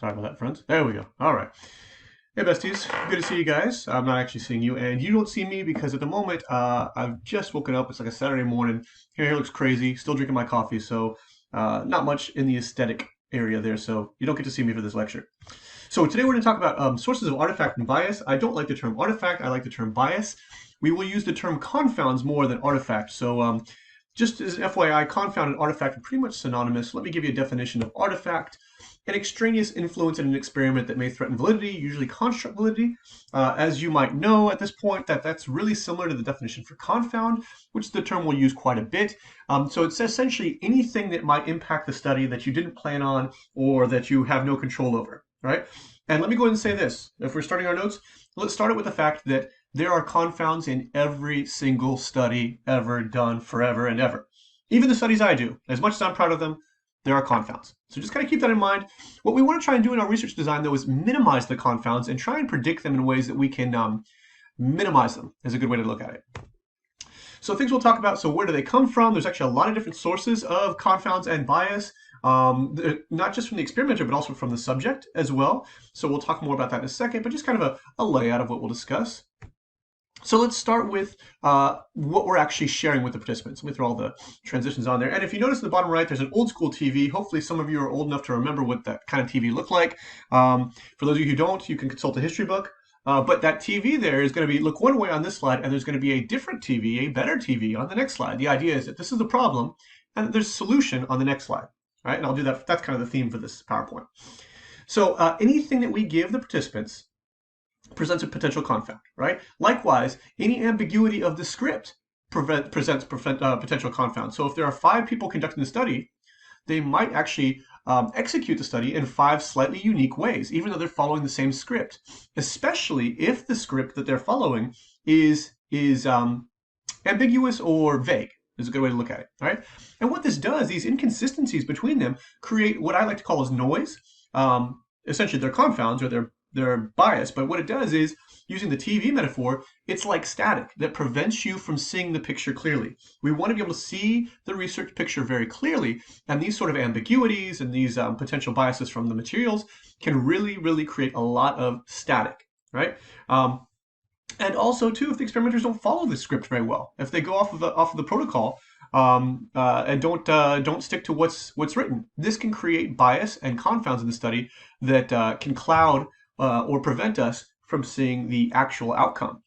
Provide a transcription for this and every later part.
Sorry about that, friends. There we go. All right. Hey, besties. Good to see you guys. I'm not actually seeing you, and you don't see me because at the moment I've just woken up. It's like a Saturday morning. Hair looks crazy. Still drinking my coffee, so not much in the aesthetic area there. So you don't get to see me for this lecture. So today we're going to talk about sources of artifact and bias. I don't like the term artifact. I like the term bias. We will use the term confounds more than artifact. So just as an FYI, confound and artifact are pretty much synonymous. Let me give you a definition of artifact: an extraneous influence in an experiment that may threaten validity, usually construct validity. As you might know at this point, that's really similar to the definition for confound, which is the term we'll use quite a bit. So it's essentially anything that might impact the study that you didn't plan on or that you have no control over, right? And let me go ahead and say this. If we're starting our notes, let's start it with the fact that there are confounds in every single study ever done forever and ever. Even the studies I do, as much as I'm proud of them, there are confounds. So just kind of keep that in mind. What we want to try and do in our research design, though, is minimize the confounds and try and predict them in ways that we can minimize them, is a good way to look at it. So things we'll talk about, so where do they come from? There's actually a lot of different sources of confounds and bias, not just from the experimenter, but also from the subject as well. So we'll talk more about that in a second, but just kind of a layout of what we'll discuss. So let's start with what we're actually sharing with the participants. Let me throw all the transitions on there. And if you notice in the bottom right, there's an old school TV. Hopefully some of you are old enough to remember what that kind of TV looked like. For those of you who don't, you can consult a history book. But that TV there is going to look one way on this slide, and there's going to be a different TV, a better TV on the next slide. The idea is that this is the problem, and that there's a solution on the next slide. Right? And I'll do that. That's kind of the theme for this PowerPoint. So anything that we give the participants presents a potential confound, right? Likewise, any ambiguity of the script presents potential confound. So if there are 5 people conducting the study, they might actually execute the study in 5 slightly unique ways, even though they're following the same script, especially if the script that they're following is ambiguous or vague. Is a good way to look at it, right? And what this does, these inconsistencies between them create what I like to call as noise. Essentially, they're confounds, or they're biased, but what it does is, using the TV metaphor, it's like static that prevents you from seeing the picture clearly. We want to be able to see the research picture very clearly, and these sort of ambiguities and these potential biases from the materials can really, really create a lot of static, right? And also, too, if the experimenters don't follow the script very well, if they go off of the protocol and don't stick to what's written, this can create bias and confounds in the study that can cloud or prevent us from seeing the actual outcome.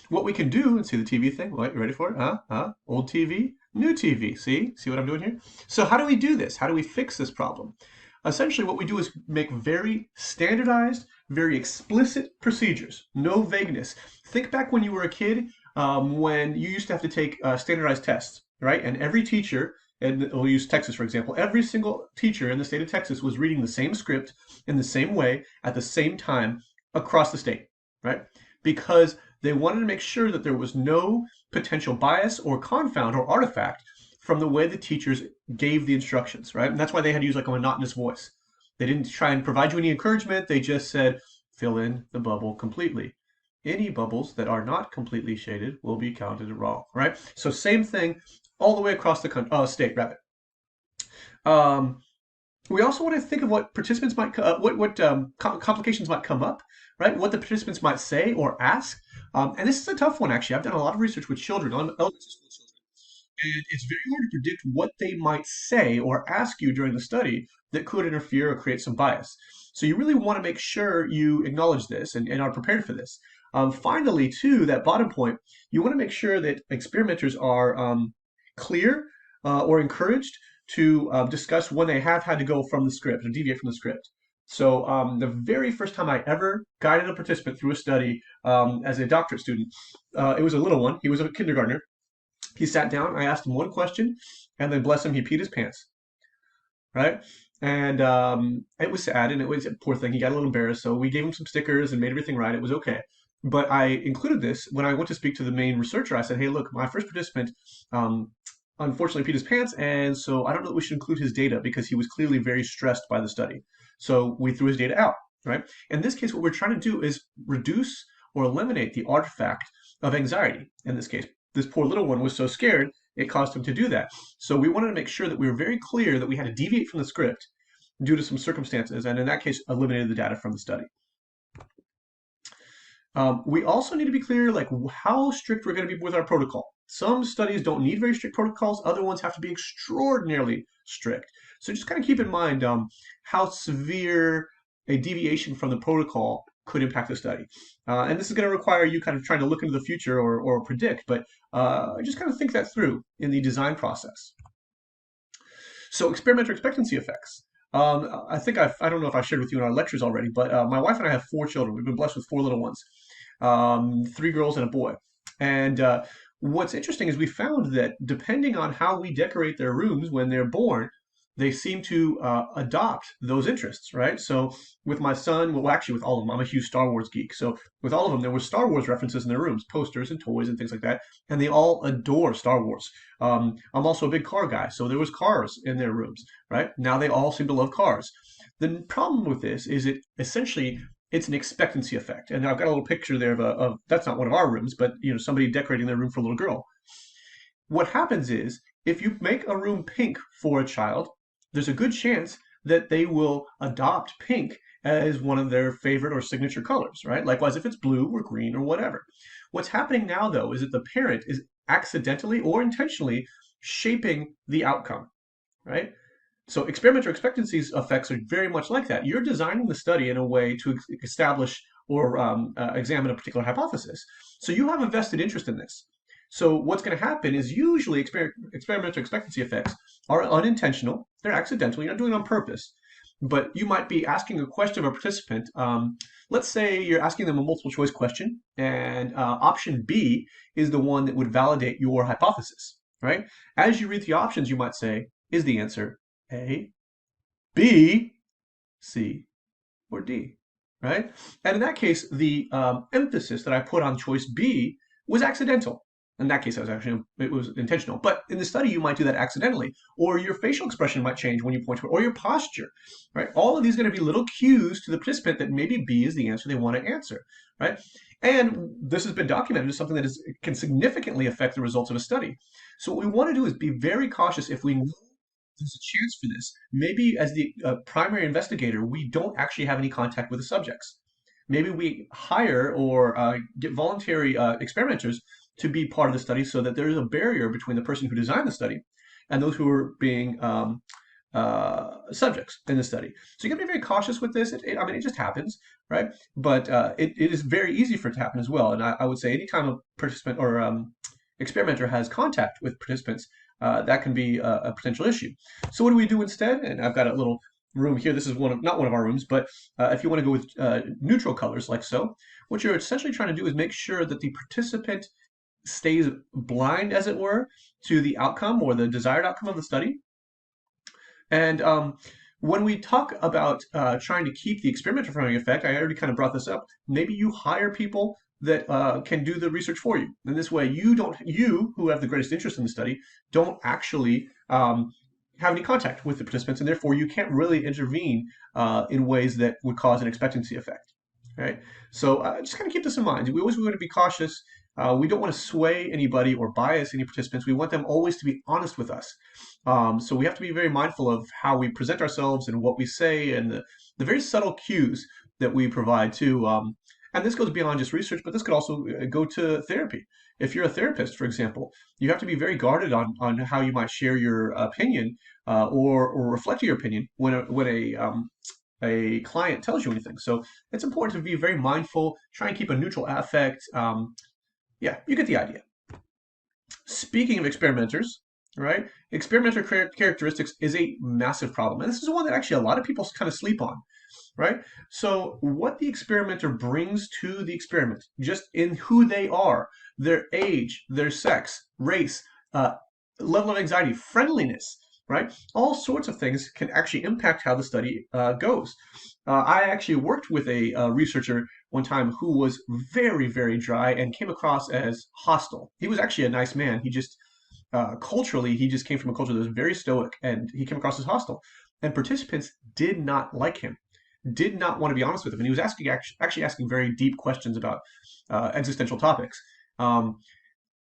What we can do, and see the TV thing, you ready for it? Old TV, new TV, see what I'm doing here? So how do we do this? How do we fix this problem? Essentially, what we do is make very standardized, very explicit procedures, no vagueness. Think back when you were a kid, when you used to have to take standardized tests, right? And every teacher, and we'll use Texas for example, every single teacher in the state of Texas was reading the same script in the same way at the same time across the state, right? Because they wanted to make sure that there was no potential bias or confound or artifact from the way the teachers gave the instructions, right? And that's why they had to use like a monotonous voice. They didn't try and provide you any encouragement. They just said, fill in the bubble completely. Any bubbles that are not completely shaded will be counted wrong, right? So same thing all the way across the state, rather. We also want to think of what participants might, complications might come up, right? What the participants might say or ask. And this is a tough one, actually. I've done a lot of research with children, elementary school children. And it's very hard to predict what they might say or ask you during the study that could interfere or create some bias. So you really want to make sure you acknowledge this and are prepared for this. Finally, too, that bottom point, you want to make sure that experimenters are clear or encouraged to discuss when they have had to go from the script or deviate from the script. So the very first time I ever guided a participant through a study as a doctorate student, it was a little one. He was a kindergartner. He sat down, I asked him one question, and then bless him, he peed his pants, right? And it was sad, and it was a poor thing. He got a little embarrassed, so we gave him some stickers and made everything right. It was okay. But I included this when I went to speak to the main researcher. I said, hey, look, my first participant unfortunately peed his pants, and so I don't know that we should include his data because he was clearly very stressed by the study. So we threw his data out, right? In this case, what we're trying to do is reduce or eliminate the artifact of anxiety. In this case, this poor little one was so scared, it caused him to do that. So we wanted to make sure that we were very clear that we had to deviate from the script, due to some circumstances, and in that case, eliminated the data from the study. We also need to be clear, like how strict we're going to be with our protocol. Some studies don't need very strict protocols. Other ones have to be extraordinarily strict. So just kind of keep in mind how severe a deviation from the protocol could impact the study. And this is going to require you kind of trying to look into the future or predict, but just kind of think that through in the design process. So experimenter expectancy effects. I think I don't know if I shared with you in our lectures already, but my wife and I have 4 children. We've been blessed with 4 little ones, 3 girls and a boy. And what's interesting is we found that depending on how we decorate their rooms when they're born, they seem to adopt those interests, right? So with my son, well, actually with all of them, I'm a huge Star Wars geek. So with all of them, there were Star Wars references in their rooms, posters and toys and things like that, and they all adore Star Wars. I'm also a big car guy, so there was cars in their rooms, right? Now they all seem to love cars. The problem with this is it's an expectancy effect, and I've got a little picture there of that's not one of our rooms, but somebody decorating their room for a little girl. What happens is if you make a room pink for a child, there's a good chance that they will adopt pink as one of their favorite or signature colors, right? Likewise, if it's blue or green or whatever. What's happening now, though, is that the parent is accidentally or intentionally shaping the outcome, right? So experimenter expectancies effects are very much like that. You're designing the study in a way to establish or examine a particular hypothesis. So you have a vested interest in this. So what's going to happen is usually experimental expectancy effects are unintentional. They're accidental. You're not doing it on purpose. But you might be asking a question of a participant. Let's say you're asking them a multiple choice question, and option B is the one that would validate your hypothesis, right? As you read the options, you might say, is the answer A, B, C, or D, right? And in that case, the emphasis that I put on choice B was accidental. In that case, it was intentional. But in the study, you might do that accidentally, or your facial expression might change when you point to it, or your posture, right? All of these are going to be little cues to the participant that maybe B is the answer they want to answer, right? And this has been documented as something that can significantly affect the results of a study. So what we want to do is be very cautious if we know there's a chance for this. Maybe as the primary investigator, we don't actually have any contact with the subjects. Maybe we hire or get voluntary experimenters to be part of the study so that there is a barrier between the person who designed the study and those who are being subjects in the study. So you got to be very cautious with this. I mean, it just happens, right? But it is very easy for it to happen as well. And I would say anytime a participant or experimenter has contact with participants, that can be a potential issue. So what do we do instead? And I've got a little room here. This is not one of our rooms, but if you want to go with neutral colors like so, what you're essentially trying to do is make sure that the participant stays blind, as it were, to the outcome or the desired outcome of the study. And when we talk about trying to keep the experimenter from having effect, I already kind of brought this up. Maybe you hire people that can do the research for you. And this way, you who have the greatest interest in the study, don't actually have any contact with the participants, and therefore you can't really intervene in ways that would cause an expectancy effect. Right? So just kind of keep this in mind. We always want to be cautious. We don't want to sway anybody or bias any participants. We want them always to be honest with us. So we have to be very mindful of how we present ourselves and what we say and the very subtle cues that we provide to. And this goes beyond just research, but this could also go to therapy. If you're a therapist, for example, you have to be very guarded on how you might share your opinion or reflect your opinion when a client tells you anything. So it's important to be very mindful, try and keep a neutral affect. Yeah, you get the idea. Speaking of experimenters, right? Experimenter characteristics is a massive problem. And this is one that actually a lot of people kind of sleep on, right? So what the experimenter brings to the experiment, just in who they are, their age, their sex, race, level of anxiety, friendliness, right? All sorts of things can actually impact how the study goes. I actually worked with a researcher one time who was very, very dry and came across as hostile. He was actually a nice man. He just culturally, he just came from a culture that was very stoic, and he came across as hostile. And participants did not like him, did not want to be honest with him, and he was actually asking very deep questions about existential topics. And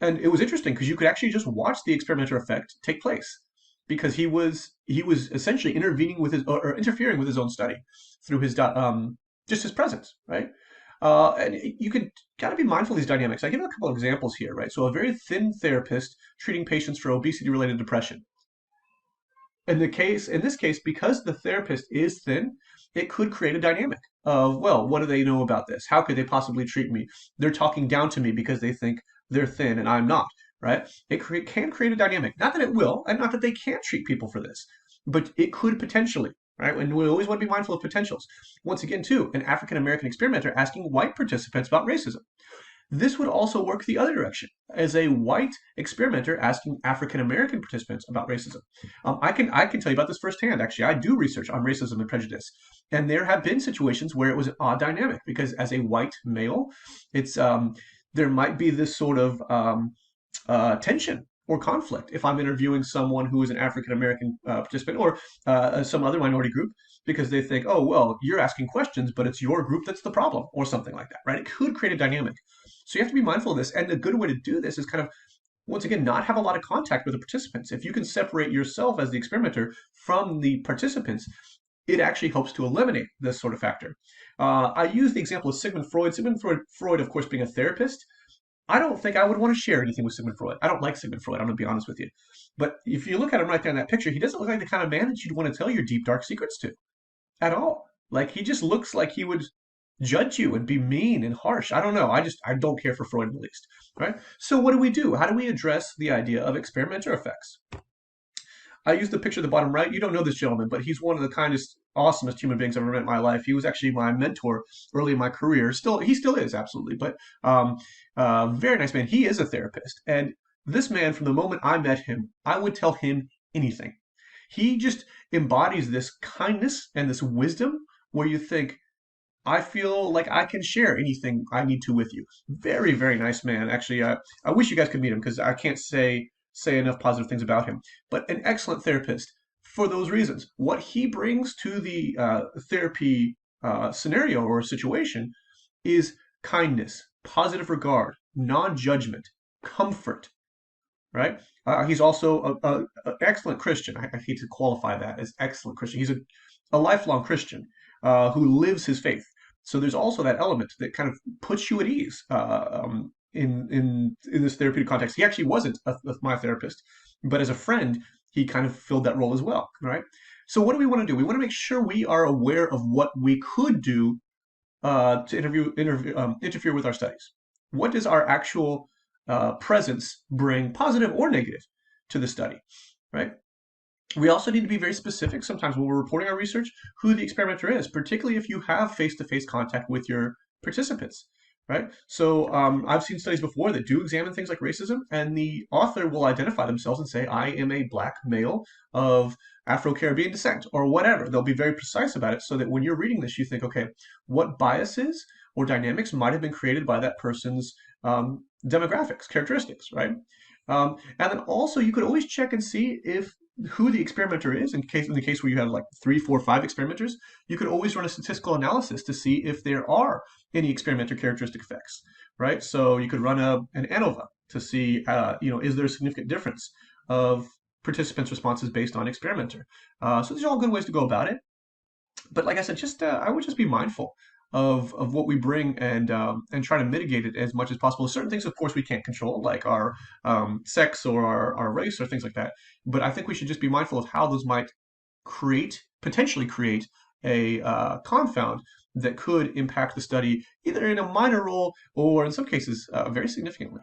it was interesting because you could actually just watch the experimenter effect take place. because he was essentially intervening with his or interfering with his own study through his just his presence, right? And you can got to be mindful of these dynamics. I give a couple of examples here, right? So a very thin therapist treating patients for obesity-related depression. In this case, because the therapist is thin, it could create a dynamic of, well, what do they know about this? How could they possibly treat me? They're talking down to me because they think they're thin and I'm not, right? Can create a dynamic. Not that it will, and not that they can't treat people for this, but it could potentially, right? And we always want to be mindful of potentials. Once again, too, an African American experimenter asking white participants about racism. This would also work the other direction as a white experimenter asking African American participants about racism. I can tell you about this firsthand. Actually, I do research on racism and prejudice, and there have been situations where it was an odd dynamic because as a white male, it's there might be this sort of tension or conflict if I'm interviewing someone who is an African American participant or some other minority group because they think, oh, well, you're asking questions, but it's your group that's the problem or something like that, right? It could create a dynamic. So you have to be mindful of this. And a good way to do this is kind of, once again, not have a lot of contact with the participants. If you can separate yourself as the experimenter from the participants, it actually helps to eliminate this sort of factor. I use the example of Sigmund Freud. Sigmund Freud, of course, being a therapist, I don't think I would want to share anything with Sigmund Freud. I don't like Sigmund Freud, I'm going to be honest with you. But if you look at him right there in that picture, he doesn't look like the kind of man that you'd want to tell your deep, dark secrets to at all. Like, he just looks like he would judge you and be mean and harsh. I don't know. I don't care for Freud in the least. Right? So what do we do? How do we address the idea of experimenter effects? I use the picture at the bottom right. You don't know this gentleman, but he's one of the kindest, awesomest human beings I've ever met in my life. He was actually my mentor early in my career. He still is, absolutely. But very nice man. He is a therapist, and this man, from the moment I met him, I would tell him anything. He just embodies this kindness and this wisdom where you think, I feel like I can share anything I need to with you. Very, very nice man. Actually, I wish you guys could meet him because I can't say enough positive things about him. But an excellent therapist for those reasons. What he brings to the therapy scenario or situation is kindness, positive regard, non-judgment, comfort. Right? He's also a excellent Christian. I hate to qualify that as excellent Christian. He's a lifelong Christian who lives his faith. So there's also that element that kind of puts you at ease in this therapeutic context. He actually wasn't my therapist, but as a friend, he kind of filled that role as well. Right. So what do we want to do? We want to make sure we are aware of what we could do to interfere with our studies. What does our actual presence bring, positive or negative, to the study? Right. We also need to be very specific sometimes when we're reporting our research who the experimenter is, particularly if you have face-to-face contact with your participants, right? So I've seen studies before that do examine things like racism, and the author will identify themselves and say, I am a black male of Afro-Caribbean descent, or whatever. They'll be very precise about it so that when you're reading this, you think, okay, what biases or dynamics might have been created by that person's demographics, characteristics, right? And then also you could always check and see if who the experimenter is in the case where you have like 3, 4, 5 experimenters, you could always run a statistical analysis to see if there are any experimenter characteristic effects, right? So you could run an ANOVA to see, is there a significant difference of participants' responses based on experimenter? So these are all good ways to go about it. But like I said, just I would just be mindful of what we bring and try to mitigate it as much as possible. Certain things, of course, we can't control, like our sex or our race or things like that. But I think we should just be mindful of how those might potentially create a confound that could impact the study either in a minor role or in some cases very significantly.